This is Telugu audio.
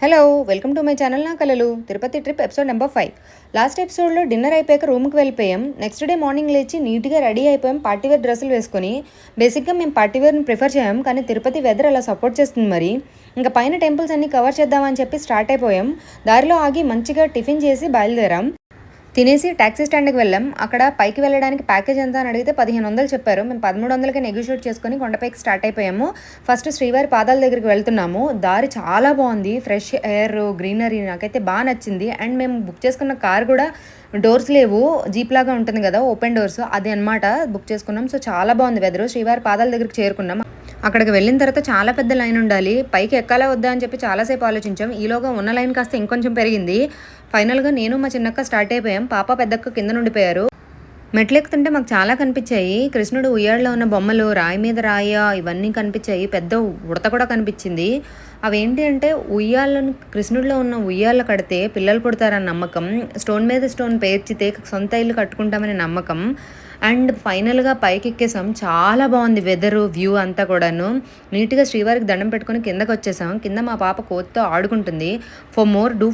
Hello welcome to my channel నా కలలు Tirupati trip episode number 5. Last ఎపిసోడ్లో డిన్నర్ అయిపోయాక రూమ్కి వెళ్ళిపోయాం. నెక్స్ట్ డే మార్నింగ్ లేచి నీట్గా రెడీ అయిపోయాం. పార్టీవేర్ డ్రెస్సులు వేసుకొని. బేసిక్గా మేము పార్టీవేర్ని ప్రిఫర్ చేయం, కానీ తిరుపతి వెదర్ అలా సపోర్ట్ చేస్తుంది. మరి ఇంకా పైన టెంపుల్స్ అన్ని కవర్ చేద్దామని చెప్పి స్టార్ట్ అయిపోయాం. దారిలో ఆగి మంచిగా టిఫిన్ చేసి బయలుదేరాం. తినేసి ట్యాక్సీ స్టాండ్కి వెళ్ళాం. అక్కడ పైకి వెళ్ళడానికి ప్యాకేజ్ ఎంత అని అడిగితే 1500 చెప్పారు. మేము 1300కి నెగోషియేట్ చేసుకొని కొండపైకి స్టార్ట్ అయిపోయాము. ఫస్ట్ శ్రీవారి పాదాల దగ్గరికి వెళ్తున్నాము. దారి చాలా బాగుంది, ఫ్రెష్ ఎయిర్, గ్రీనరీ నాకైతే బాగా నచ్చింది. అండ్ మేము బుక్ చేసుకున్న కార్ కూడా డోర్స్ లేవు, జీప్ లాగా ఉంటుంది కదా ఓపెన్ డోర్స్, అది అనమాట బుక్ చేసుకున్నాం. సో చాలా బాగుంది వెదరు. శ్రీవారి పాదాల దగ్గరికి చేరుకున్నాం. అక్కడికి వెళ్ళిన తర్వాత చాలా పెద్ద లైన్ ఉండాలి. పైకి ఎక్కాలా వద్దా అని చెప్పి చాలాసేపు ఆలోచించాం. ఈలోగా ఉన్న లైన్ కాస్త ఇంకొంచెం పెరిగింది. ఫైనల్గా నేను మా చిన్నక్క స్టార్ట్ అయిపోయాం. పాప పెద్దక్క కింద నుండిపోయారు. మెట్లెక్కుతుంటే మాకు చాలా కనిపించాయి. కృష్ణుడు ఉయ్యాడలో ఉన్న బొమ్మలు, రాయి మీద రాయ, ఇవన్నీ కనిపించాయి. పెద్ద ఉడత కూడా కనిపించింది. అవేంటి అంటే ఉయ్యాలను, కృష్ణుడిలో ఉన్న ఉయ్యాల కడితే పిల్లలు పుడతారన్న నమ్మకం, స్టోన్ మీద స్టోన్ పేర్చితే సొంత ఇల్లు కట్టుకుంటామనే నమ్మకం. అండ్ ఫైనల్గా పైకి ఎక్కేసాం. చాలా బాగుంది వెదరు, వ్యూ అంతా కూడాను. నీట్గా శ్రీవారికి దండం పెట్టుకొని కిందకు వచ్చేసాం. కింద మా పాప కోతితో ఆడుకుంటుంది. For more do